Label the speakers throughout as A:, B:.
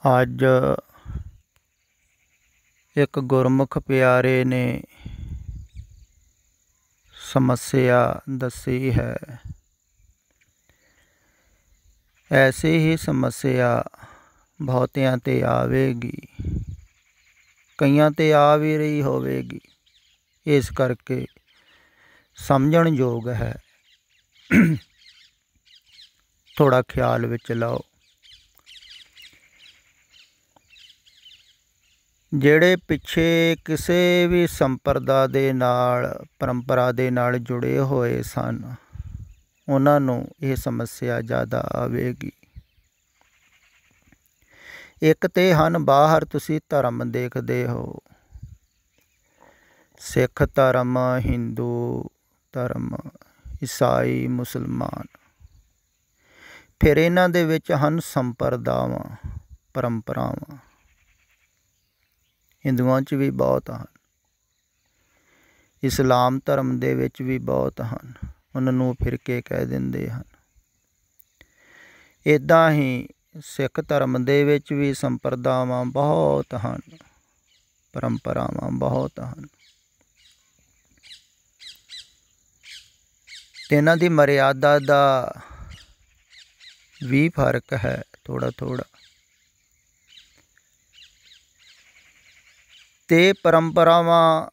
A: ਅੱਜ ਇੱਕ ਗੁਰਮੁਖ ਪਿਆਰੇ ਨੇ ਸਮੱਸਿਆ ਦੱਸੀ ਹੈ। ਐਸੀ ਹੀ ਸਮੱਸਿਆ ਬਹੁਤਿਆਂ 'ਤੇ ਆਵੇਗੀ, ਕਈਆਂ 'ਤੇ ਆ ਵੀ ਰਹੀ ਹੋਵੇਗੀ। ਇਸ ਕਰਕੇ ਸਮਝਣ ਯੋਗ ਹੈ। ਥੋੜ੍ਹਾ ਖਿਆਲ ਵਿੱਚ ਲਓ। ਜਿਹੜੇ ਪਿੱਛੇ ਕਿਸੇ ਵੀ ਸੰਪਰਦਾ ਦੇ ਨਾਲ, ਪਰੰਪਰਾ ਦੇ ਨਾਲ ਜੁੜੇ ਹੋਏ ਸਨ, ਉਹਨਾਂ ਨੂੰ ਇਹ ਸਮੱਸਿਆ ਜ਼ਿਆਦਾ ਆਵੇਗੀ। ਇੱਕ ਤੇ ਹਨ ਬਾਹਰ ਤੁਸੀਂ ਧਰਮ ਦੇਖਦੇ ਹੋ, ਸਿੱਖ ਧਰਮ, ਹਿੰਦੂ ਧਰਮ, ਈਸਾਈ, ਮੁਸਲਮਾਨ। ਫਿਰ ਇਹਨਾਂ ਦੇ ਵਿੱਚ ਹਨ ਸੰਪਰਦਾਵਾਂ, ਪਰੰਪਰਾਵਾਂ। ਹਿੰਦੂਆਂ 'ਚ ਵੀ ਬਹੁਤ ਹਨ, ਇਸਲਾਮ ਧਰਮ ਦੇ ਵਿੱਚ ਵੀ ਬਹੁਤ ਹਨ। ਉਹਨਾਂ ਨੂੰ ਫਿਰਕੇ ਕਹਿ ਦਿੰਦੇ ਹਨ। ਇੱਦਾਂ ਹੀ ਸਿੱਖ ਧਰਮ ਦੇ ਵਿੱਚ ਵੀ ਸੰਪਰਦਾਵਾਂ ਬਹੁਤ ਹਨ, ਪਰੰਪਰਾਵਾਂ ਬਹੁਤ ਹਨ। ਅਤੇ ਇਹਨਾਂ ਦੀ ਮਰਿਆਦਾ ਦਾ ਵੀ ਫਰਕ ਹੈ ਥੋੜ੍ਹਾ ਥੋੜ੍ਹਾ। ਅਤੇ ਪਰੰਪਰਾਵਾਂ,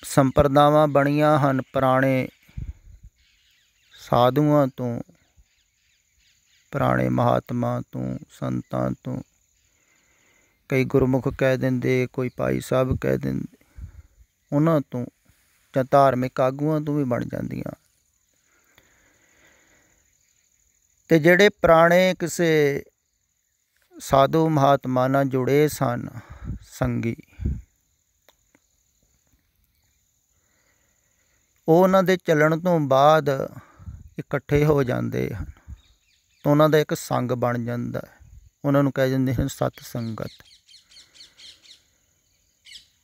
A: ਸੰਪਰਦਾਵਾਂ ਬਣੀਆਂ ਹਨ ਪੁਰਾਣੇ ਸਾਧੂਆਂ ਤੋਂ, ਪੁਰਾਣੇ ਮਹਾਤਮਾ ਤੋਂ, ਸੰਤਾਂ ਤੋਂ। ਕਈ ਗੁਰਮੁਖ ਕਹਿ ਦਿੰਦੇ, ਕੋਈ ਭਾਈ ਸਾਹਿਬ ਕਹਿ ਦਿੰਦੇ, ਉਹਨਾਂ ਤੋਂ ਜਾਂ ਧਾਰਮਿਕ ਆਗੂਆਂ ਤੋਂ ਵੀ ਬਣ ਜਾਂਦੀਆਂ। ਅਤੇ ਜਿਹੜੇ ਪੁਰਾਣੇ ਕਿਸੇ ਸਾਧੂ ਮਹਾਤਮਾ ਨਾਲ ਜੁੜੇ ਸਨ ਸੰਗੀ, ਉਹ ਉਹਨਾਂ ਦੇ ਚੱਲਣ ਤੋਂ ਬਾਅਦ ਇਕੱਠੇ ਹੋ ਜਾਂਦੇ ਹਨ ਤਾਂ ਉਹਨਾਂ ਦਾ ਇੱਕ ਸੰਗ ਬਣ ਜਾਂਦਾ ਹੈ। ਉਹਨਾਂ ਨੂੰ ਕਹਿ ਦਿੰਦੇ ਹਨ ਸਤ ਸੰਗਤ।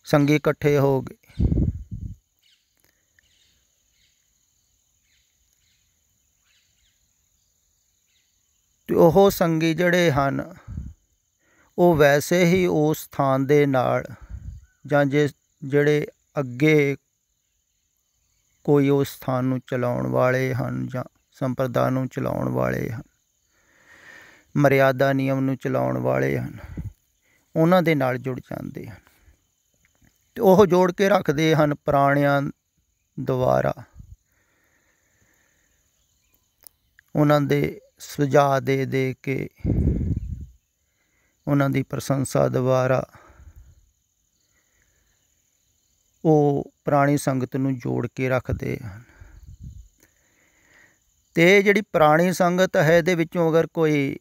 A: ਸੰਗੀ ਇਕੱਠੇ ਹੋ ਗਏ। ਅਤੇ ਉਹ ਸੰਗੀ ਜਿਹੜੇ ਹਨ, ਉਹ ਵੈਸੇ ਹੀ ਉਸ ਥਾਂ ਦੇ ਨਾਲ, ਜਾਂ ਜਿਹੜੇ ਅੱਗੇ ਕੋਈ ਉਸ ਸਥਾਨ ਨੂੰ ਚਲਾਉਣ ਵਾਲੇ ਹਨ ਜਾਂ ਸੰਪਰਦਾ ਨੂੰ ਚਲਾਉਣ ਵਾਲੇ ਹਨ, ਮਰਿਆਦਾ ਨਿਯਮ ਨੂੰ ਚਲਾਉਣ ਵਾਲੇ ਹਨ, ਉਹਨਾਂ ਦੇ ਨਾਲ ਜੁੜ ਜਾਂਦੇ ਹਨ। ਅਤੇ ਉਹ ਜੋੜ ਕੇ ਰੱਖਦੇ ਹਨ ਪੁਰਾਣਿਆਂ ਦੁਆਰਾ। ਉਹਨਾਂ ਦੇ ਸੁਝਾਅ ਦੇ ਦੇ ਕੇ, ਉਹਨਾਂ ਦੀ ਪ੍ਰਸ਼ੰਸਾ ਦੁਆਰਾ ਉਹ ਪੁਰਾਣੀ ਸੰਗਤ ਨੂੰ ਜੋੜ ਕੇ ਰੱਖਦੇ ਹਨ। ਅਤੇ ਜਿਹੜੀ ਪੁਰਾਣੀ ਸੰਗਤ ਹੈ, ਇਹਦੇ ਵਿੱਚੋਂ ਅਗਰ ਕੋਈ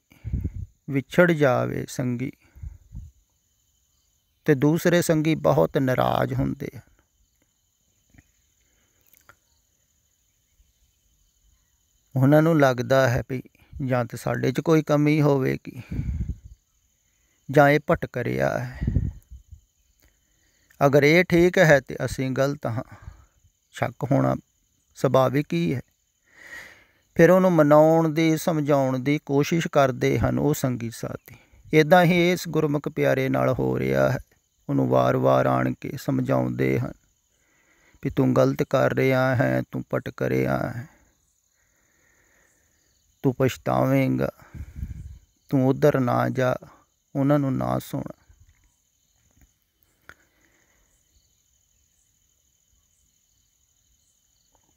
A: ਵਿਛੜ ਜਾਵੇ ਸੰਗੀ, ਅਤੇ ਦੂਸਰੇ ਸੰਗੀ ਬਹੁਤ ਨਾਰਾਜ਼ ਹੁੰਦੇ ਹਨ। ਉਹਨਾਂ ਨੂੰ ਲੱਗਦਾ ਹੈ ਵੀ ਜਾਂ ਤਾਂ ਸਾਡੇ 'ਚ ਕੋਈ ਕਮੀ ਹੋਵੇਗੀ, ਜਾਂ ਇਹ ਭਟਕ ਰਿਹਾ ਹੈ। ਅਗਰ ਇਹ ਠੀਕ ਹੈ ਤਾਂ ਅਸੀਂ ਗਲਤ ਹਾਂ। ਸ਼ੱਕ ਹੋਣਾ ਸੁਭਾਵਿਕ ਹੀ ਹੈ। ਫਿਰ ਉਹਨੂੰ ਮਨਾਉਣ ਦੀ, ਸਮਝਾਉਣ ਦੀ ਕੋਸ਼ਿਸ਼ ਕਰਦੇ ਹਨ ਉਹ ਸੰਗੀ ਸਾਥੀ। ਇੱਦਾਂ ਹੀ ਇਸ ਗੁਰਮੁਖ ਪਿਆਰੇ ਨਾਲ ਹੋ ਰਿਹਾ ਹੈ। ਉਹਨੂੰ ਵਾਰ-ਵਾਰ ਆਣ ਕੇ ਸਮਝਾਉਂਦੇ ਹਨ ਵੀ ਤੂੰ ਗਲਤ ਕਰ ਰਿਹਾ ਹੈ, ਤੂੰ ਭਟਕ ਰਿਹਾ ਹੈ, ਤੂੰ ਪਛਤਾਵੇਂਗਾ, ਤੂੰ ਉੱਧਰ ਨਾ ਜਾ, ਉਹਨਾਂ ਨੂੰ ਨਾ ਸੁਣ।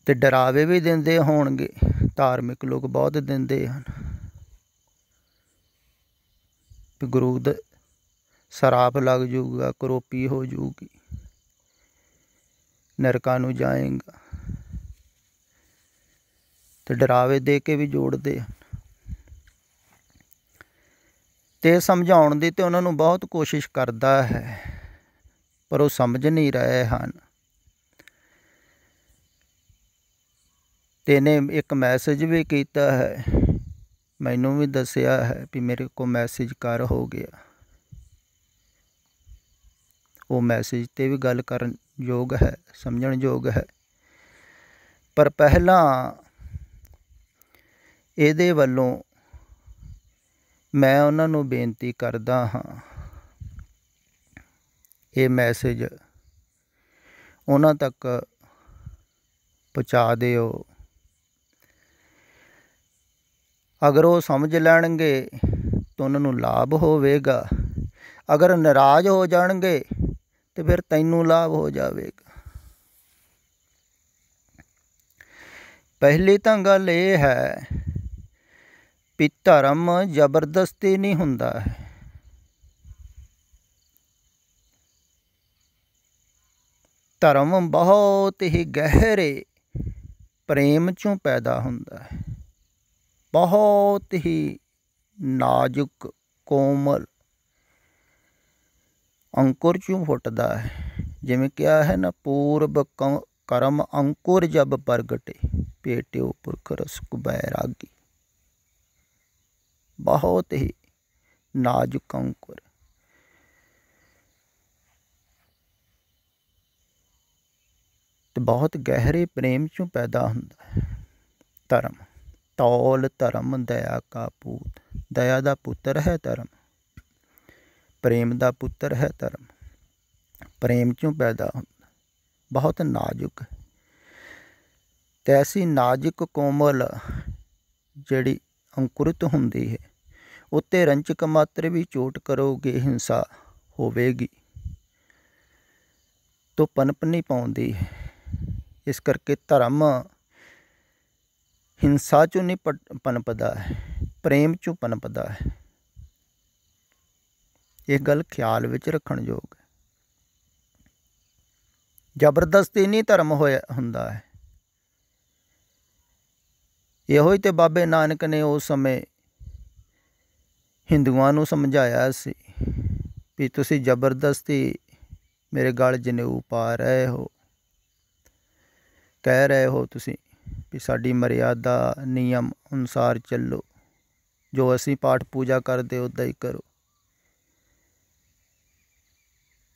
A: ਅਤੇ ਡਰਾਵੇ ਵੀ ਦਿੰਦੇ ਹੋਣਗੇ, ਧਾਰਮਿਕ ਲੋਕ ਬਹੁਤ ਦਿੰਦੇ ਹਨ ਵੀ ਗੁਰੂ ਦਾ ਸਰਾਪ ਲੱਗ ਜੂਗਾ, ਕਰੋਪੀ ਹੋ ਜੂਗੀ, ਨਰਕਾਂ ਨੂੰ ਜਾਏਗਾ। ਅਤੇ ਡਰਾਵੇ ਦੇ ਕੇ ਵੀ ਜੋੜਦੇ ਹਨ। ਅਤੇ ਸਮਝਾਉਣ ਦੀ ਤਾਂ ਉਹਨਾਂ ਨੂੰ ਬਹੁਤ ਕੋਸ਼ਿਸ਼ ਕਰਦਾ ਹੈ, ਪਰ ਉਹ ਸਮਝ ਨਹੀਂ ਰਹੇ ਹਨ। ਅਤੇ ਇਹਨੇ ਇੱਕ ਮੈਸੇਜ ਵੀ ਕੀਤਾ ਹੈ, ਮੈਨੂੰ ਵੀ ਦੱਸਿਆ ਹੈ ਵੀ ਮੇਰੇ ਕੋਲ ਮੈਸੇਜ ਕਰ ਹੋ ਗਿਆ। ਉਹ ਮੈਸੇਜ 'ਤੇ ਵੀ ਗੱਲ ਕਰਨ ਯੋਗ ਹੈ, ਸਮਝਣ ਯੋਗ ਹੈ। ਪਰ ਪਹਿਲਾਂ ਇਹਦੇ ਵੱਲੋਂ ਮੈਂ ਉਹਨਾਂ ਨੂੰ ਬੇਨਤੀ ਕਰਦਾ ਹਾਂ, ਇਹ ਮੈਸੇਜ ਉਹਨਾਂ ਤੱਕ ਪਹੁੰਚਾ ਦਿਓ। ਅਗਰ ਉਹ ਸਮਝ ਲੈਣਗੇ ਤਾਂ ਉਹਨਾਂ ਨੂੰ ਲਾਭ ਹੋਵੇਗਾ, ਅਗਰ ਨਾਰਾਜ਼ ਹੋ ਜਾਣਗੇ ਤਾਂ ਫਿਰ ਤੈਨੂੰ ਲਾਭ ਹੋ ਜਾਵੇਗਾ। ਪਹਿਲੀ ਤਾਂ ਗੱਲ ਇਹ ਹੈ ਵੀ ਧਰਮ ਜ਼ਬਰਦਸਤੀ ਨਹੀਂ ਹੁੰਦਾ ਹੈ। ਧਰਮ ਬਹੁਤ ਹੀ ਗਹਿਰੇ ਪ੍ਰੇਮ 'ਚੋਂ ਪੈਦਾ ਹੁੰਦਾ ਹੈ, ਬਹੁਤ ਹੀ ਨਾਜ਼ੁਕ ਕੋਮਲ ਅੰਕੁਰ 'ਚੋਂ ਫੁੱਟਦਾ ਹੈ। ਜਿਵੇਂ ਕਿਹਾ ਹੈ ਨਾ, ਪੂਰਬ ਕਰਮ ਅੰਕੁਰ ਜਬ ਪ੍ਰਗਟੇ, ਪੇਟਿਓ ਪੁਰਖ ਰਸ ਕੁਬੈਰਾਗੀ। ਬਹੁਤ ਹੀ ਨਾਜ਼ੁਕ ਅੰਕੁਰ, ਤੇ ਬਹੁਤ ਗਹਿਰੇ ਪ੍ਰੇਮ 'ਚੋਂ ਪੈਦਾ ਹੁੰਦਾ ਹੈ ਧਰਮ। ਤੌਲ ਧਰਮ ਦਇਆ ਕਾ ਪੂਤ, ਦਇਆ ਦਾ ਪੁੱਤਰ ਹੈ ਧਰਮ, ਪ੍ਰੇਮ ਦਾ ਪੁੱਤਰ ਹੈ ਧਰਮ। ਪ੍ਰੇਮ 'ਚੋਂ ਪੈਦਾ ਹੁੰਦਾ, ਬਹੁਤ ਨਾਜ਼ੁਕ। ਤੇ ਐਸੀ ਨਾਜ਼ੁਕ ਕੋਮਲ ਜਿਹੜੀ ਅੰਕੁਰਿਤ ਹੁੰਦੀ ਹੈ, ਉੱਤੇ ਰੰਚਕ ਮਾਤਰ ਵੀ ਚੋਟ ਕਰੋਗੇ ਹਿੰਸਾ ਹੋਵੇਗੀ, ਤੋ ਪਨਪ ਨਹੀਂ ਪਾਉਂਦੀ। ਇਸ ਕਰਕੇ ਧਰਮ ਹਿੰਸਾ 'ਚੋਂ ਨਹੀਂ ਪਨਪਦਾ ਹੈ, ਪ੍ਰੇਮ 'ਚੋਂ ਪਨਪਦਾ ਹੈ। ਇਹ ਗੱਲ ਖਿਆਲ ਵਿੱਚ ਰੱਖਣ ਯੋਗ ਹੈ। ਜ਼ਬਰਦਸਤੀ ਨਹੀਂ ਧਰਮ ਹੁੰਦਾ ਹੈ। ਇਹੋ ਹੀ ਤੇ ਬਾਬੇ ਨਾਨਕ ਨੇ ਉਸ ਸਮੇਂ ਹਿੰਦੂਆਂ ਨੂੰ ਸਮਝਾਇਆ ਸੀ ਵੀ ਤੁਸੀਂ ਜ਼ਬਰਦਸਤੀ ਮੇਰੇ ਗਲ ਜਨੇਊ ਪਾ ਰਹੇ ਹੋ, ਕਹਿ ਰਹੇ ਹੋ ਤੁਸੀਂ ਵੀ ਸਾਡੀ ਮਰਿਆਦਾ ਨਿਯਮ ਅਨੁਸਾਰ ਚੱਲੋ, ਜੋ ਅਸੀਂ ਪਾਠ ਪੂਜਾ ਕਰਦੇ ਉੱਦਾਂ ਹੀ ਕਰੋ।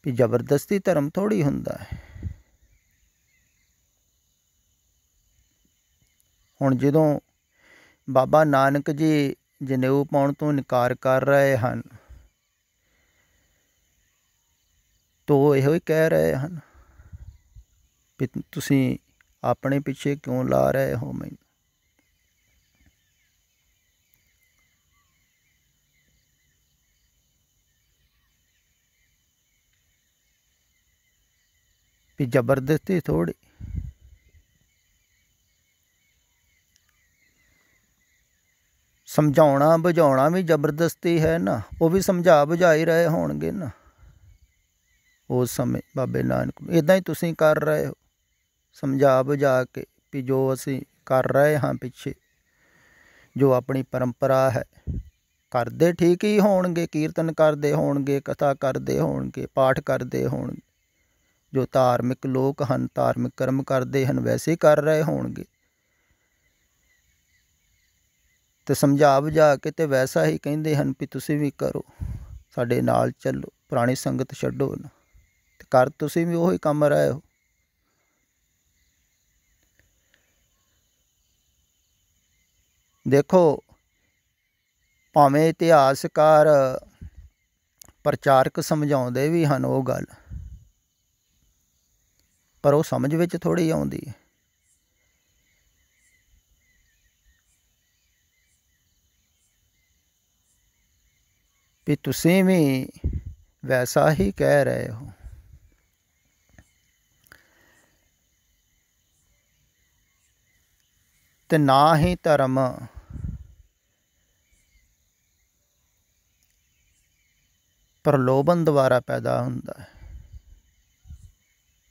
A: ਵੀ ਜ਼ਬਰਦਸਤੀ ਧਰਮ ਥੋੜ੍ਹੀ ਹੁੰਦਾ ਹੈ। ਹੁਣ ਜਦੋਂ ਬਾਬਾ ਨਾਨਕ ਜੀ ਜਨੇਊ ਪਾਉਣ ਤੋਂ ਇਨਕਾਰ ਕਰ ਰਹੇ ਹਨ, ਤਾਂ ਇਹੋ ਹੀ ਕਹਿ ਰਹੇ ਹਨ ਵੀ ਤੁਸੀਂ ਆਪਣੇ ਪਿੱਛੇ ਕਿਉਂ ਲਾ ਰਹੇ ਹੋ ਮੈਨੂੰ। ਵੀ ਜ਼ਬਰਦਸਤੀ ਥੋੜ੍ਹੀ। ਸਮਝਾਉਣਾ ਬੁਝਾਉਣਾ ਵੀ ਜ਼ਬਰਦਸਤੀ ਹੈ ਨਾ, ਉਹ ਵੀ ਸਮਝਾ ਬੁਝਾ ਹੀ ਰਹੇ ਹੋਣਗੇ ਨਾ ਉਸ ਸਮੇਂ ਬਾਬੇ ਨਾਨਕ ਨੂੰ। ਇੱਦਾਂ ਹੀ ਤੁਸੀਂ ਕਰ ਰਹੇ ਹੋ, ਸਮਝਾ ਬੁਝਾ ਕੇ ਵੀ ਜੋ ਅਸੀਂ ਕਰ ਰਹੇ ਹਾਂ ਪਿੱਛੇ, ਜੋ ਆਪਣੀ ਪਰੰਪਰਾ ਹੈ, ਕਰਦੇ ਠੀਕ ਹੀ ਹੋਣਗੇ, ਕੀਰਤਨ ਕਰਦੇ ਹੋਣਗੇ, ਕਥਾ ਕਰਦੇ ਹੋਣਗੇ, ਪਾਠ ਕਰਦੇ ਹੋਣਗੇ, ਜੋ ਧਾਰਮਿਕ ਲੋਕ ਹਨ, ਧਾਰਮਿਕ ਕਰਮ ਕਰਦੇ ਹਨ, ਵੈਸੇ ਕਰ ਰਹੇ ਹੋਣਗੇ। ਤੇ ਸਮਝਾ ਬੁਝਾ ਕੇ ਤੇ ਵੈਸਾ ਹੀ ਕਹਿੰਦੇ ਹਨ ਵੀ ਤੁਸੀਂ ਵੀ ਕਰੋ, ਸਾਡੇ ਨਾਲ ਚੱਲੋ, ਪੁਰਾਣੀ ਸੰਗਤ ਛੱਡੋ ਨਾ। ਤੇ ਕਰ ਤੁਸੀਂ ਵੀ ਉਹੀ ਕੰਮ ਰਹੇ ਹੋ। ਦੇਖੋ, ਭਾਵੇਂ ਇਤਿਹਾਸਕਾਰ ਪ੍ਰਚਾਰਕ ਸਮਝਾਉਂਦੇ ਵੀ ਹਨ ਉਹ ਗੱਲ, ਪਰ ਉਹ ਸਮਝ ਵਿੱਚ ਥੋੜ੍ਹੀ ਆਉਂਦੀ ਹੈ। ਵੀ ਤੁਸੀਂ ਵੀ ਵੈਸਾ ਹੀ ਕਹਿ ਰਹੇ ਹੋ। ਤੇ ਨਾ ਹੀ ਧਰਮ ਪ੍ਰਲੋਭਨ ਦੁਆਰਾ ਪੈਦਾ ਹੁੰਦਾ ਹੈ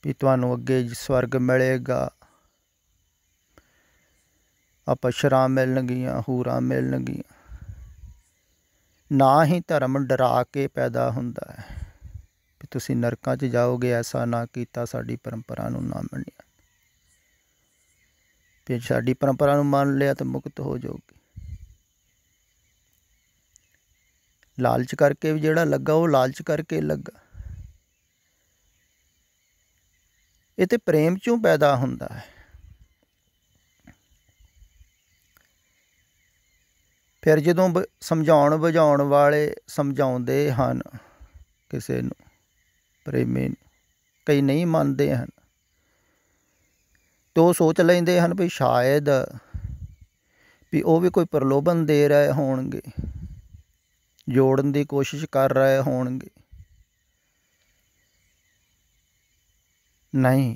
A: ਵੀ ਤੁਹਾਨੂੰ ਅੱਗੇ ਸਵਰਗ ਮਿਲੇਗਾ, ਅਪਸ਼ਰਾਂ ਮਿਲਣਗੀਆਂ, ਹੂਰਾਂ ਮਿਲਣਗੀਆਂ। ਨਾ ਹੀ ਧਰਮ ਡਰਾ ਕੇ ਪੈਦਾ ਹੁੰਦਾ ਹੈ ਵੀ ਤੁਸੀਂ ਨਰਕਾਂ 'ਚ ਜਾਓਗੇ, ਐਸਾ ਨਾ ਕੀਤਾ, ਸਾਡੀ ਪਰੰਪਰਾ ਨੂੰ ਨਾ ਮੰਨਿਆ, ਵੀ ਸਾਡੀ ਪਰੰਪਰਾ ਨੂੰ ਮੰਨ ਲਿਆ ਤਾਂ ਮੁਕਤ ਹੋ ਜਾਓਗੇ। ਲਾਲਚ ਕਰਕੇ ਵੀ ਜਿਹੜਾ ਲੱਗਾ, ਉਹ ਲਾਲਚ ਕਰਕੇ ਲੱਗਾ। ਇਹ ਤੇ ਪ੍ਰੇਮ 'ਚੋਂ ਪੈਦਾ ਹੁੰਦਾ ਹੈ। ਫਿਰ ਜਦੋਂ ਸਮਝਾਉਣ ਬੁਝਾਉਣ ਵਾਲੇ ਸਮਝਾਉਂਦੇ ਹਨ ਕਿਸੇ ਨੂੰ, ਪ੍ਰੇਮੀ ਨੂੰ, ਕਈ ਨਹੀਂ ਮੰਨਦੇ ਹਨ, ਤੇ ਉਹ ਸੋਚ ਲੈਂਦੇ ਹਨ ਵੀ ਸ਼ਾਇਦ ਵੀ ਉਹ ਵੀ ਕੋਈ ਪ੍ਰਲੋਭਨ ਦੇ ਰਹੇ ਹੋਣਗੇ, ਜੋੜਨ ਦੀ ਕੋਸ਼ਿਸ਼ ਕਰ ਰਹੇ ਹੋਣਗੇ। ਨਹੀਂ,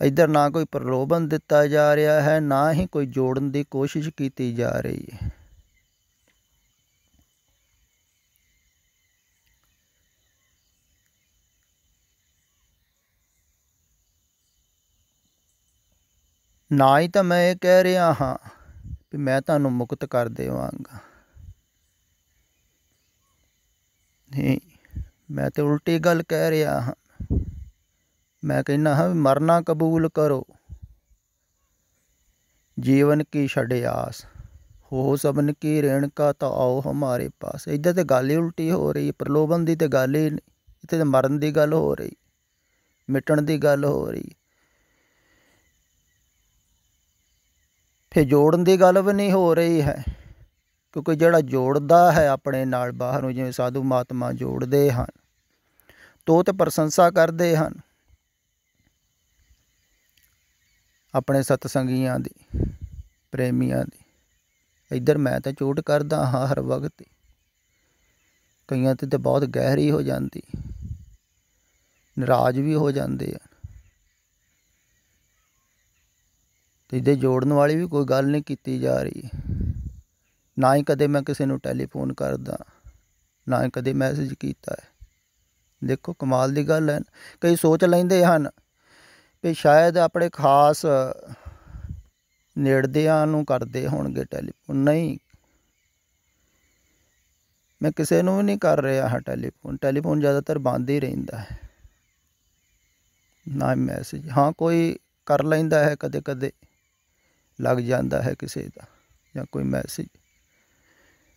A: ਇੱਧਰ ਨਾ ਕੋਈ ਪ੍ਰਲੋਭਨ ਦਿੱਤਾ ਜਾ ਰਿਹਾ ਹੈ, ਨਾ ਹੀ ਕੋਈ ਜੋੜਨ ਦੀ ਕੋਸ਼ਿਸ਼ ਕੀਤੀ ਜਾ ਰਹੀ ਹੈ। ਨਾ ਹੀ ਤਾਂ ਮੈਂ ਇਹ ਕਹਿ ਰਿਹਾ ਹਾਂ ਵੀ ਮੈਂ ਤੁਹਾਨੂੰ ਮੁਕਤ ਕਰ ਦੇਵਾਂਗਾ, ਨਹੀਂ, ਮੈਂ ਤਾਂ ਉਲਟੀ ਗੱਲ ਕਹਿ ਰਿਹਾ ਹਾਂ। ਮੈਂ ਕਹਿੰਦਾ ਹਾਂ ਵੀ ਮਰਨਾ ਕਬੂਲ ਕਰੋ, ਜੀਵਨ ਕੀ ਛੱਡੇ ਆਸ, ਹੋ ਸਬਨ ਕੀ ਰੇਣਕਾ ਤਾਂ ਆਓ ਹਮਾਰੇ ਪਾਸ। ਇੱਧਰ ਤਾਂ ਗੱਲ ਹੀ ਉਲਟੀ ਹੋ ਰਹੀ, ਪ੍ਰਲੋਭਨ ਦੀ ਤਾਂ ਗੱਲ ਹੀ ਨਹੀਂ, ਇੱਥੇ ਤਾਂ ਮਰਨ ਦੀ ਗੱਲ ਹੋ ਰਹੀ, ਮਿਟਣ ਦੀ ਗੱਲ ਹੋ ਰਹੀ। ਫਿਰ ਜੋੜਨ ਦੀ ਗੱਲ ਵੀ ਨਹੀਂ ਹੋ ਰਹੀ ਹੈ, ਕਿਉਂਕਿ ਜਿਹੜਾ ਜੋੜਦਾ ਹੈ ਆਪਣੇ ਨਾਲ ਬਾਹਰੋਂ, ਜਿਵੇਂ ਸਾਧੂ ਮਹਾਤਮਾ ਜੋੜਦੇ ਹਨ, ਤਾਂ ਉਹ ਤਾਂ ਪ੍ਰਸ਼ੰਸਾ ਕਰਦੇ ਹਨ ਆਪਣੇ ਸਤਸੰਗੀਆਂ ਦੀ, ਪ੍ਰੇਮੀਆਂ ਦੀ। ਇੱਧਰ ਮੈਂ ਤਾਂ ਚੋਟ ਕਰਦਾ ਹਾਂ ਹਰ ਵਕਤ, ਕਈਆਂ 'ਤੇ ਤਾਂ ਬਹੁਤ ਗਹਿਰੀ ਹੋ ਜਾਂਦੀ, ਨਾਰਾਜ਼ ਵੀ ਹੋ ਜਾਂਦੇ ਆ। ਅਤੇ ਇਹਦੇ ਜੋੜਨ ਵਾਲੀ ਵੀ ਕੋਈ ਗੱਲ ਨਹੀਂ ਕੀਤੀ ਜਾ ਰਹੀ, ਨਾ ਹੀ ਕਦੇ ਮੈਂ ਕਿਸੇ ਨੂੰ ਟੈਲੀਫੋਨ ਕਰਦਾ, ਨਾ ਹੀ ਕਦੇ ਮੈਸੇਜ ਕੀਤਾ ਹੈ। ਦੇਖੋ ਕਮਾਲ ਦੀ ਗੱਲ ਹੈ। ਕਈ ਸੋਚ ਲੈਂਦੇ ਹਨ ਵੀ ਸ਼ਾਇਦ ਆਪਣੇ ਖਾਸ ਨੇੜਦਿਆਂ ਨੂੰ ਕਰਦੇ ਹੋਣਗੇ ਟੈਲੀਫੋਨ। ਨਹੀਂ, ਮੈਂ ਕਿਸੇ ਨੂੰ ਵੀ ਨਹੀਂ ਕਰ ਰਿਹਾ ਹਾਂ ਟੈਲੀਫੋਨ। ਟੈਲੀਫੋਨ ਜ਼ਿਆਦਾਤਰ ਬੰਦ ਹੀ ਰਹਿੰਦਾ ਹੈ, ਨਾ ਮੈਸੇਜ। ਹਾਂ, ਕੋਈ ਕਰ ਲੈਂਦਾ ਹੈ, ਕਦੇ ਕਦੇ ਲੱਗ ਜਾਂਦਾ ਹੈ ਕਿਸੇ ਦਾ, ਜਾਂ ਕੋਈ ਮੈਸੇਜ।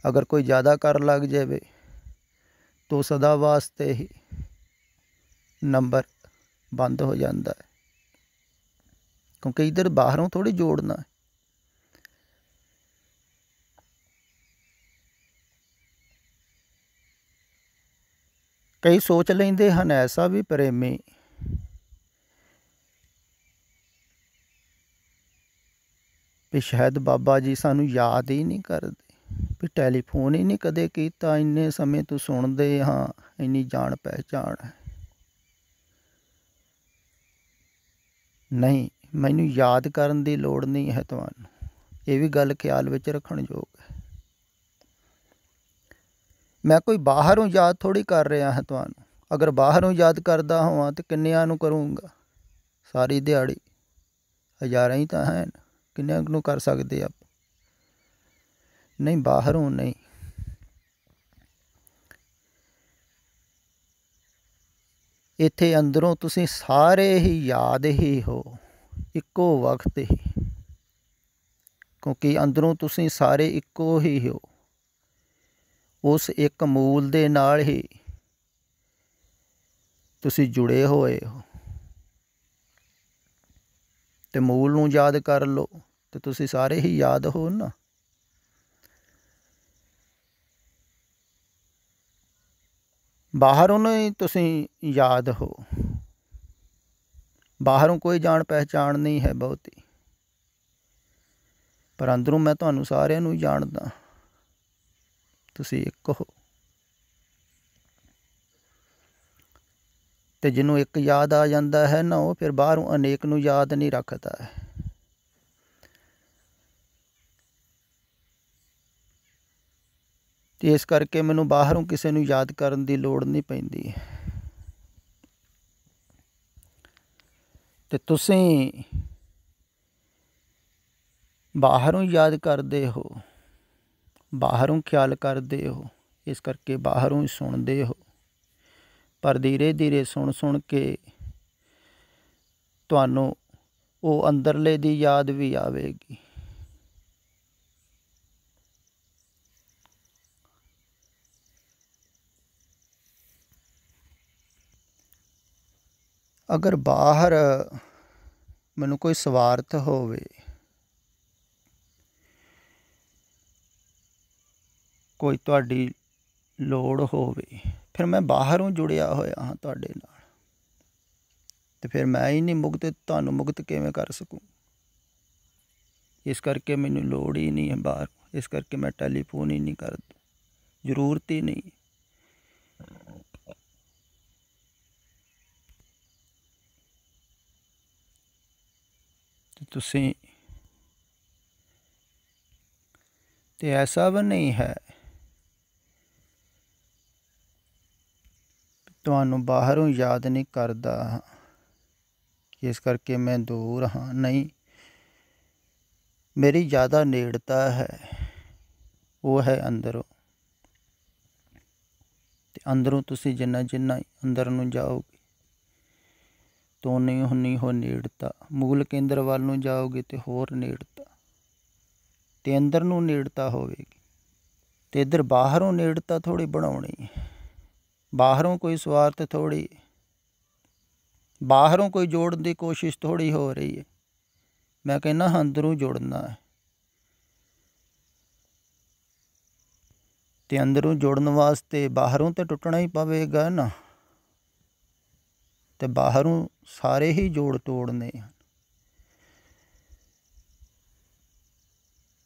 A: ਅਗਰ ਕੋਈ ਜ਼ਿਆਦਾ ਕਰ ਲੱਗ ਜਾਵੇ ਤਾਂ ਸਦਾ ਵਾਸਤੇ ਹੀ ਨੰਬਰ ਬੰਦ ਹੋ ਜਾਂਦਾ ਹੈ, ਕਿਉਂਕਿ ਇੱਧਰ ਬਾਹਰੋਂ ਥੋੜ੍ਹੀ ਜੋੜਨਾ ਹੈ। ਕਈ ਸੋਚ ਲੈਂਦੇ ਹਨ ਐਸਾ ਵੀ ਪ੍ਰੇਮੀ ਵੀ ਸ਼ਾਇਦ ਬਾਬਾ ਜੀ ਸਾਨੂੰ ਯਾਦ ਹੀ ਨਹੀਂ ਕਰਦੇ, ਵੀ ਟੈਲੀਫੋਨ ਹੀ ਨਹੀਂ ਕਦੇ ਕੀਤਾ, ਇੰਨੇ ਸਮੇਂ ਤੋਂ ਸੁਣਦੇ ਹਾਂ, ਇੰਨੀ ਜਾਣ ਪਹਿਚਾਣ ਹੈ। ਨਹੀਂ, ਮੈਨੂੰ ਯਾਦ ਕਰਨ ਦੀ ਲੋੜ ਨਹੀਂ ਹੈ ਤੁਹਾਨੂੰ, ਇਹ ਵੀ ਗੱਲ ਖਿਆਲ ਵਿੱਚ ਰੱਖਣ ਯੋਗ ਹੈ। ਮੈਂ ਕੋਈ ਬਾਹਰੋਂ ਯਾਦ ਥੋੜ੍ਹੀ ਕਰ ਰਿਹਾ ਹਾਂ ਤੁਹਾਨੂੰ। ਅਗਰ ਬਾਹਰੋਂ ਯਾਦ ਕਰਦਾ ਹੋਵਾਂ ਤਾਂ ਕਿੰਨਿਆਂ ਨੂੰ ਕਰੂੰਗਾ ਸਾਰੀ ਦਿਹਾੜੀ? ਹਜ਼ਾਰਾਂ ਹੀ ਤਾਂ ਹੈ, ਕਿੰਨਿਆਂ ਨੂੰ ਕਰ ਸਕਦੇ ਆਪਾਂ? ਨਹੀਂ, ਬਾਹਰੋਂ ਨਹੀਂ। ਇੱਥੇ ਅੰਦਰੋਂ ਤੁਸੀਂ ਸਾਰੇ ਹੀ ਯਾਦ ਹੀ ਹੋ, ਇੱਕੋ ਵਕਤ ਹੀ, ਕਿਉਂਕਿ ਅੰਦਰੋਂ ਤੁਸੀਂ ਸਾਰੇ ਇੱਕੋ ਹੀ ਹੋ, ਉਸ ਇੱਕ ਮੂਲ ਦੇ ਨਾਲ ਹੀ ਤੁਸੀਂ ਜੁੜੇ ਹੋਏ ਹੋ। ਅਤੇ ਮੂਲ ਨੂੰ ਯਾਦ ਕਰ ਲਓ ਅਤੇ ਤੁਸੀਂ ਸਾਰੇ ਹੀ ਯਾਦ ਹੋ ਨਾ। ਬਾਹਰੋਂ ਨਹੀਂ ਤੁਸੀਂ ਯਾਦ ਹੋ, ਬਾਹਰੋਂ ਕੋਈ ਜਾਣ ਪਹਿਚਾਣ ਨਹੀਂ ਹੈ ਬਹੁਤੀ, ਪਰ ਅੰਦਰੋਂ ਮੈਂ ਤੁਹਾਨੂੰ ਸਾਰਿਆਂ ਨੂੰ ਜਾਣਦਾ, ਤੁਸੀਂ ਇੱਕ ਹੋ। ਅਤੇ ਜਿਹਨੂੰ ਇੱਕ ਯਾਦ ਆ ਜਾਂਦਾ ਹੈ ਨਾ, ਉਹ ਫਿਰ ਬਾਹਰੋਂ ਅਨੇਕ ਨੂੰ ਯਾਦ ਨਹੀਂ ਰੱਖਦਾ ਹੈ। ਅਤੇ ਇਸ ਕਰਕੇ ਮੈਨੂੰ ਬਾਹਰੋਂ ਕਿਸੇ ਨੂੰ ਯਾਦ ਕਰਨ ਦੀ ਲੋੜ ਨਹੀਂ ਪੈਂਦੀ। ਅਤੇ ਤੁਸੀਂ ਬਾਹਰੋਂ ਯਾਦ ਕਰਦੇ ਹੋ, ਬਾਹਰੋਂ ਖਿਆਲ ਕਰਦੇ ਹੋ, ਇਸ ਕਰਕੇ ਬਾਹਰੋਂ ਹੀ ਸੁਣਦੇ ਹੋ। ਪਰ ਧੀਰੇ ਧੀਰੇ ਸੁਣ ਸੁਣ ਕੇ ਤੁਹਾਨੂੰ ਉਹ ਅੰਦਰਲੇ ਦੀ ਯਾਦ ਵੀ ਆਵੇਗੀ। ਅਗਰ ਬਾਹਰ ਮੈਨੂੰ ਕੋਈ ਸਵਾਰਥ ਹੋਵੇ, ਕੋਈ ਤੁਹਾਡੀ ਲੋੜ ਹੋਵੇ, ਫਿਰ ਮੈਂ ਬਾਹਰੋਂ ਜੁੜਿਆ ਹੋਇਆ ਹਾਂ ਤੁਹਾਡੇ ਨਾਲ, ਅਤੇ ਫਿਰ ਮੈਂ ਹੀ ਨਹੀਂ ਮੁਕਤ, ਤੁਹਾਨੂੰ ਮੁਕਤ ਕਿਵੇਂ ਕਰ ਸਕੂੰ। ਇਸ ਕਰਕੇ ਮੈਨੂੰ ਲੋੜ ਹੀ ਨਹੀਂ ਹੈ ਬਾਹਰ, ਇਸ ਕਰਕੇ ਮੈਂ ਟੈਲੀਫੋਨ ਹੀ ਨਹੀਂ ਕਰਦਾ, ਜ਼ਰੂਰਤ ਹੀ ਨਹੀਂ। ਤੁਸੀਂ ਤੇ ਐਸਾ ਵੀ ਨਹੀਂ ਹੈ ਤੁਹਾਨੂੰ ਬਾਹਰੋਂ ਯਾਦ ਨਹੀਂ ਕਰਦਾ ਇਸ ਕਰਕੇ ਮੈਂ ਦੂਰ ਹਾਂ, ਨਹੀਂ, ਮੇਰੀ ਜ਼ਿਆਦਾ ਨੇੜਤਾ ਹੈ, ਉਹ ਹੈ ਅੰਦਰੋਂ। ਅਤੇ ਅੰਦਰੋਂ ਤੁਸੀਂ ਜਿੰਨਾ ਅੰਦਰ ਨੂੰ ਜਾਓਗੇ ਤਾਂ ਉਨੀ ਹੋ ਨੇੜਤਾ, ਮੂਲ ਕੇਂਦਰ ਵੱਲ ਨੂੰ ਜਾਓਗੇ ਅਤੇ ਹੋਰ ਨੇੜਤਾ, ਅਤੇ ਅੰਦਰ ਨੂੰ ਨੇੜਤਾ ਹੋਵੇਗੀ। ਅਤੇ ਇੱਧਰ ਬਾਹਰੋਂ ਨੇੜਤਾ ਥੋੜ੍ਹੀ ਬਣਾਉਣੀ, ਬਾਹਰੋਂ ਕੋਈ ਸਵਾਰਥ ਥੋੜ੍ਹੀ, ਬਾਹਰੋਂ ਕੋਈ ਜੋੜਨ ਦੀ ਕੋਸ਼ਿਸ਼ ਥੋੜ੍ਹੀ ਹੋ ਰਹੀ ਹੈ। ਮੈਂ ਕਹਿੰਦਾ ਅੰਦਰੋਂ ਜੁੜਨਾ ਹੈ, ਅਤੇ ਅੰਦਰੋਂ ਜੁੜਨ ਵਾਸਤੇ ਬਾਹਰੋਂ ਤਾਂ ਟੁੱਟਣਾ ਹੀ ਪਵੇਗਾ ਨਾ, ਅਤੇ ਬਾਹਰੋਂ ਸਾਰੇ ਹੀ ਜੋੜ ਤੋੜਨੇ ਹਨ।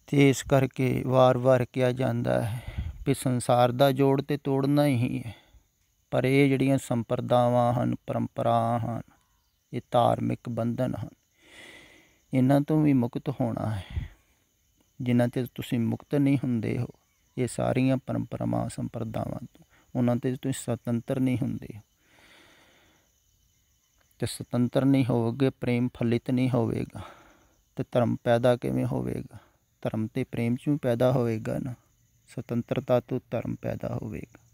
A: ਅਤੇ ਇਸ ਕਰਕੇ ਵਾਰ ਕਿਹਾ ਜਾਂਦਾ ਹੈ ਵੀ ਸੰਸਾਰ ਦਾ ਜੋੜ ਤਾਂ ਤੋੜਨਾ ਹੀ ਹੈ, ਪਰ ਇਹ ਜਿਹੜੀਆਂ ਸੰਪਰਦਾਵਾਂ ਹਨ, ਪਰੰਪਰਾ ਹਨ, ਇਹ ਧਾਰਮਿਕ ਬੰਧਨ ਹਨ, ਇਹਨਾਂ ਤੋਂ ਵੀ ਮੁਕਤ ਹੋਣਾ ਹੈ। ਜਿਨ੍ਹਾਂ 'ਤੇ ਤੁਸੀਂ ਮੁਕਤ ਨਹੀਂ ਹੁੰਦੇ ਹੋ, ਇਹ ਸਾਰੀਆਂ ਪਰੰਪਰਾਵਾਂ ਸੰਪਰਦਾਵਾਂ ਤੋਂ, ਉਹਨਾਂ 'ਤੇ ਤੁਸੀਂ ਸੁਤੰਤਰ ਨਹੀਂ ਹੁੰਦੇ ਹੋ, ਅਤੇ ਸੁਤੰਤਰ ਨਹੀਂ ਹੋਵੋਗੇ, ਪ੍ਰੇਮ ਫਲਿਤ ਨਹੀਂ ਹੋਵੇਗਾ, ਅਤੇ ਧਰਮ ਪੈਦਾ ਕਿਵੇਂ ਹੋਵੇਗਾ। ਧਰਮ ਤੇ ਪ੍ਰੇਮ 'ਚੋਂ ਪੈਦਾ ਹੋਵੇਗਾ ਨਾ, ਸੁਤੰਤਰਤਾ ਤੋਂ ਧਰਮ ਪੈਦਾ ਹੋਵੇਗਾ।